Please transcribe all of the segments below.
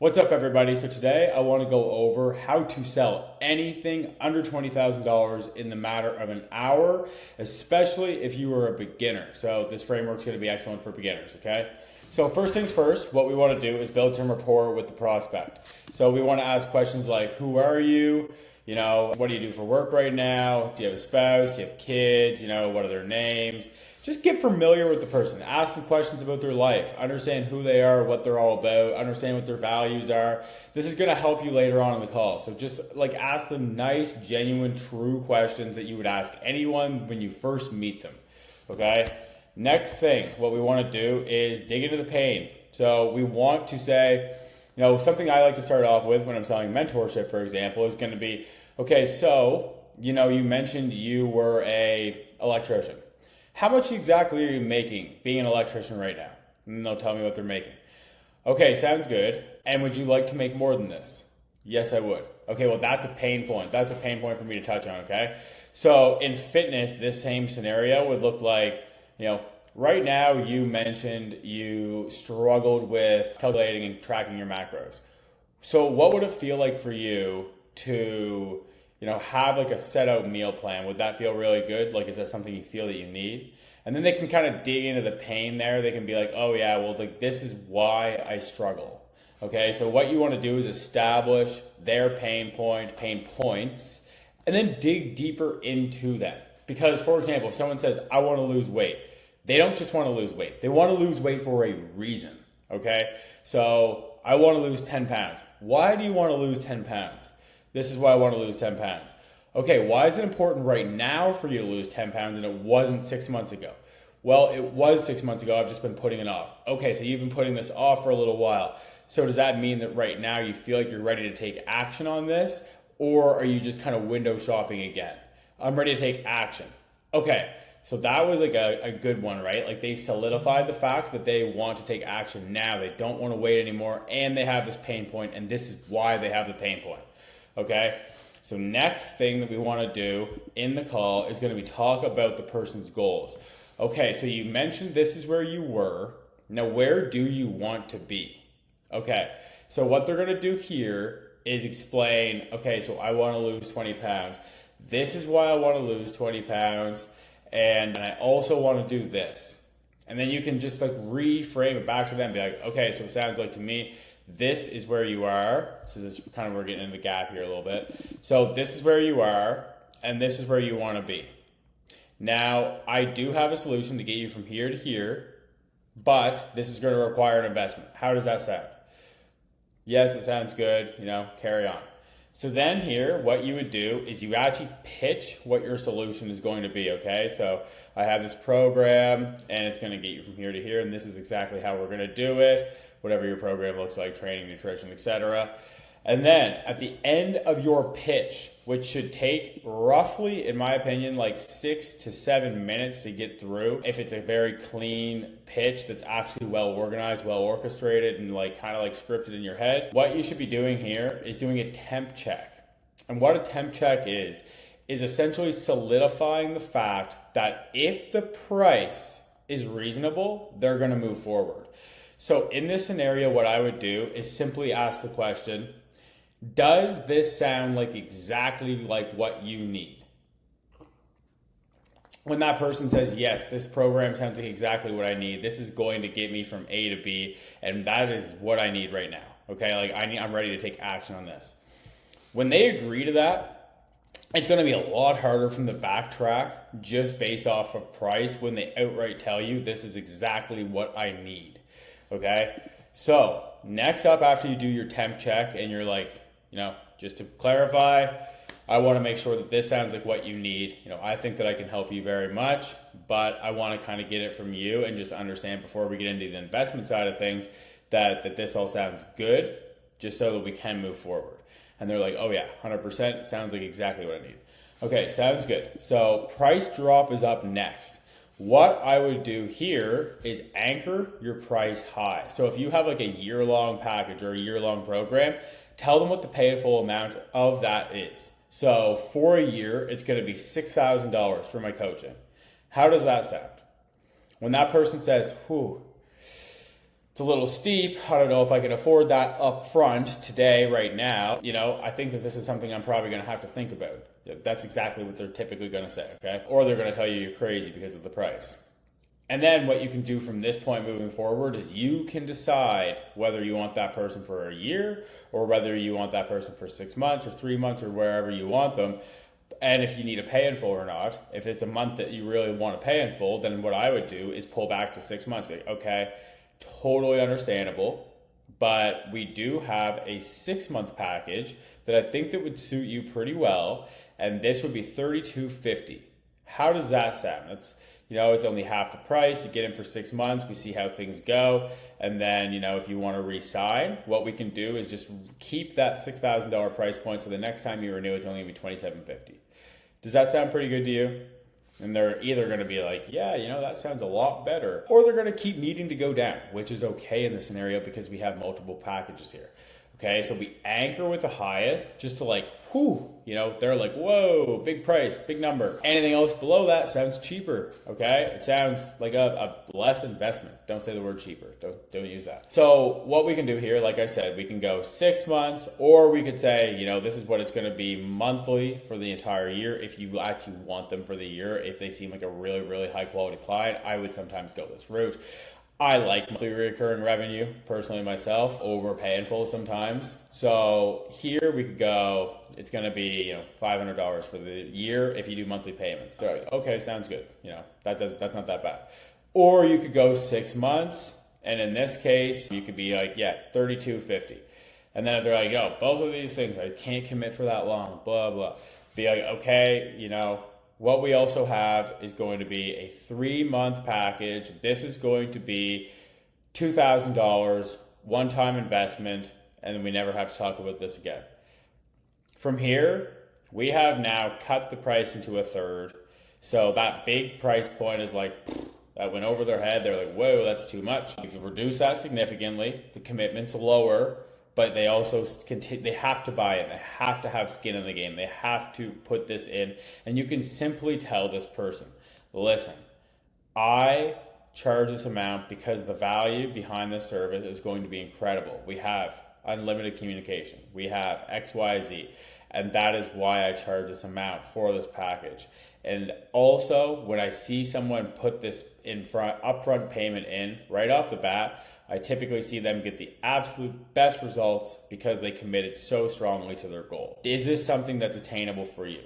What's up, everybody? So today I want to go over how to sell anything under $20,000 in the matter of an hour, especially if you are a beginner. So this framework is going to be excellent for beginners, okay? So first things first, what we want to do is build some rapport with the prospect. So we want to ask questions like, who are you? What do you do for work right now? Do you have a spouse? Do you have kids? What are their names? Just get familiar with the person. Ask them questions about their life. Understand who they are, what they're all about. Understand what their values are. This is going to help you later on in the call. So just ask them nice, genuine, true questions that you would ask anyone when you first meet them. Okay? Next thing, what we want to do is dig into the pain. So we want to say, something I like to start off with when I'm selling mentorship, for example, is going to be, okay, so, you mentioned you were an electrician. How much exactly are you making being an electrician right now? And they'll tell me what they're making. Okay, sounds good. And would you like to make more than this? Yes, I would. Okay, well, that's a pain point. That's a pain point for me to touch on, okay? So in fitness, this same scenario would look like, right now you mentioned you struggled with calculating and tracking your macros. So what would it feel like for you to have a set out meal plan? Would that feel really good? Is that something you feel that you need? And then they can kind of dig into the pain there. They can be like, oh yeah, well, this is why I struggle. Okay, so what you want to do is establish their pain points, and then dig deeper into them. Because, for example, if someone says, I want to lose weight, they don't just want to lose weight. They want to lose weight for a reason, okay? So I want to lose 10 pounds. Why do you want to lose 10 pounds? This is why I want to lose 10 pounds. Okay, why is it important right now for you to lose 10 pounds and it wasn't 6 months ago? Well, it was 6 months ago. I've just been putting it off. Okay, so you've been putting this off for a little while. So does that mean that right now you feel like you're ready to take action on this? Or are you just kind of window shopping again? I'm ready to take action. Okay, so that was a good one, right? They solidified the fact that they want to take action now. They don't want to wait anymore, and they have this pain point, and this is why they have the pain point. Okay, so next thing that we want to do in the call is going to be talk about the person's goals. Okay, so you mentioned this is where you were. Now, where do you want to be? Okay, so what they're going to do here is explain, okay, so I want to lose 20 pounds. This is why I want to lose 20 pounds, and I also want to do this. And then you can just reframe it back to them, be like, okay, so it sounds like to me, this is where you are. So this is kind of, we're getting into the gap here a little bit. So this is where you are, and this is where you want to be. Now, I do have a solution to get you from here to here, but this is going to require an investment. How does that sound? Yes, it sounds good. Carry on. So then here, what you would do is you actually pitch what your solution is going to be, okay? So I have this program, and it's going to get you from here to here, and this is exactly how we're going to do it. Whatever your program looks like, training, nutrition, etc. And then at the end of your pitch, which should take roughly, in my opinion, 6 to 7 minutes to get through, if it's a very clean pitch that's actually well organized, well orchestrated, and kind of scripted in your head, what you should be doing here is doing a temp check. And what a temp check is essentially solidifying the fact that if the price is reasonable, they're going to move forward. So in this scenario, what I would do is simply ask the question, does this sound exactly like what you need? When that person says, yes, this program sounds like exactly what I need, this is going to get me from A to B, and that is what I need right now, okay? I'm ready to take action on this. When they agree to that, it's going to be a lot harder from the backtrack just based off of price when they outright tell you this is exactly what I need. Okay, so next up after you do your temp check and you're just to clarify, I want to make sure that this sounds like what you need. I think that I can help you very much, but I want to kind of get it from you and just understand before we get into the investment side of things that this all sounds good, just so that we can move forward. And they're like, oh yeah, 100%, sounds like exactly what I need. Okay, sounds good. So price drop is up next. What I would do here is anchor your price high. So if you have a year-long package or a year-long program, tell them what the payable amount of that is. So for a year, it's going to be $6,000 for my coaching. How does that sound? When that person says, it's a little steep. I don't know if I can afford that up front today, right now. I think that this is something I'm probably going to have to think about. That's exactly what they're typically going to say, okay? Or they're going to tell you you're crazy because of the price. And then what you can do from this point moving forward is you can decide whether you want that person for a year or whether you want that person for 6 months or 3 months or wherever you want them. And if you need to pay in full or not. If it's a month that you really want to pay in full, then what I would do is pull back to 6 months. Like, okay, totally understandable, but we do have a 6-month package that I think that would suit you pretty well, and this would be $32.50. How does that sound? It's only half the price. You get in for 6 months. We see how things go. And then, if you want to re-sign, what we can do is just keep that $6,000 price point. So the next time you renew, it's only going to be $27.50. Does that sound pretty good to you? And they're either going to be like, yeah, that sounds a lot better. Or they're going to keep needing to go down, which is okay in this scenario because we have multiple packages here. Okay, so we anchor with the highest just to they're like, whoa, big price, big number. Anything else below that sounds cheaper, okay? It sounds like a less investment. Don't say the word cheaper, don't use that. So what we can do here, like I said, we can go 6 months, or we could say, this is what it's gonna be monthly for the entire year. If you actually want them for the year, if they seem like a really, really high quality client, I would sometimes go this route. I like monthly recurring revenue, personally myself, over paying full sometimes. So here we could go, it's going to be $500 for the year if you do monthly payments. So, okay, sounds good. That's not that bad. Or you could go 6 months, and in this case, you could be like, $32.50. And then if they're like, both of these things, I can't commit for that long, blah, blah. Be like, okay, what we also have is going to be a 3-month package. This is going to be $2,000, one-time investment, and then we never have to talk about this again. From here, we have now cut the price into a third. So that big price point is like, that went over their head. They're like, whoa, that's too much. We can reduce that significantly. The commitment's lower. But they also they have to buy it. They have to have skin in the game. They have to put this in. And you can simply tell this person, listen, I charge this amount because the value behind this service is going to be incredible. We have unlimited communication. We have XYZ. And that is why I charge this amount for this package. And also, when I see someone put this upfront payment in right off the bat, I typically see them get the absolute best results because they committed so strongly to their goal. Is this something that's attainable for you?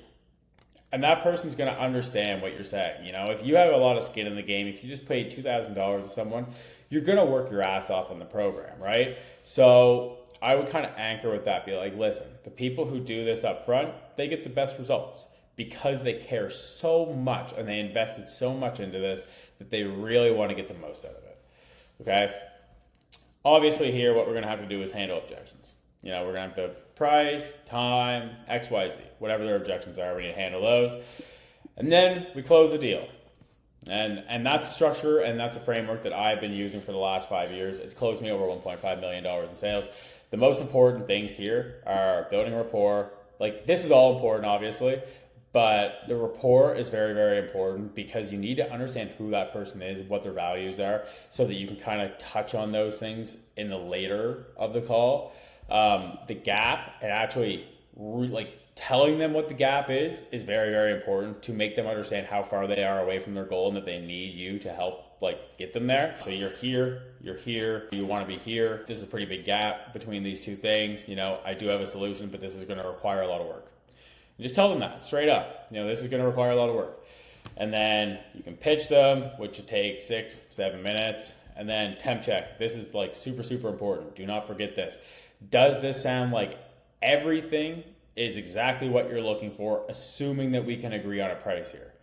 And that person's going to understand what you're saying. If you have a lot of skin in the game, if you just paid $2,000 to someone, you're going to work your ass off on the program, right? So I would kind of anchor with that. Be like, listen, the people who do this up front, they get the best results because they care so much and they invested so much into this that they really want to get the most out of it, okay? Obviously here, what we're going to have to do is handle objections. We're going to have to price, time, XYZ, whatever their objections are, we need to handle those. And then we close the deal. And that's a structure and that's a framework that I've been using for the last 5 years. It's closed me over $1.5 million in sales. The most important things here are building rapport. Like, this is all important, obviously, but the rapport is very, very important because you need to understand who that person is, what their values are, so that you can kind of touch on those things in the later of the call. The gap and actually telling them what the gap is very, very important to make them understand how far they are away from their goal and that they need you to help get them there. So you're here, you want to be here. This is a pretty big gap between these two things. I do have a solution, but this is going to require a lot of work. And just tell them that straight up. This is going to require a lot of work. And then you can pitch them, which should take 6-7 minutes. And then temp check. This is super, super important. Do not forget this. Does this sound like everything is exactly what you're looking for, assuming that we can agree on a price here?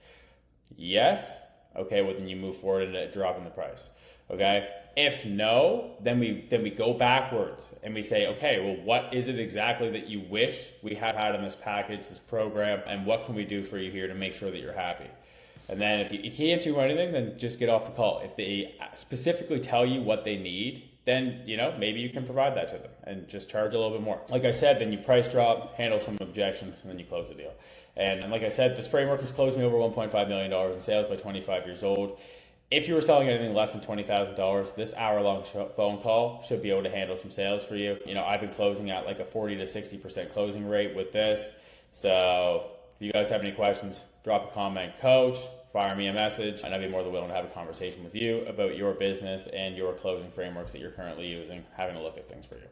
Yes. Okay, well then you move forward and drop in the price. Okay. If no, then we go backwards and we say, okay, well, what is it exactly that you wish we had in this package, this program, and what can we do for you here to make sure that you're happy? And then if you can't do anything, then just get off the call. If they specifically tell you what they need, then maybe you can provide that to them and just charge a little bit more. Like I said, then you price drop, handle some objections, and then you close the deal. And like I said, this framework has closed me over $1.5 million in sales by 25 years old. If you were selling anything less than $20,000, this hour-long phone call should be able to handle some sales for you. You know, I've been closing at like a 40 to 60% closing rate with this. So if you guys have any questions, drop a comment, coach, fire me a message, and I'd be more than willing to have a conversation with you about your business and your closing frameworks that you're currently using, having a look at things for you.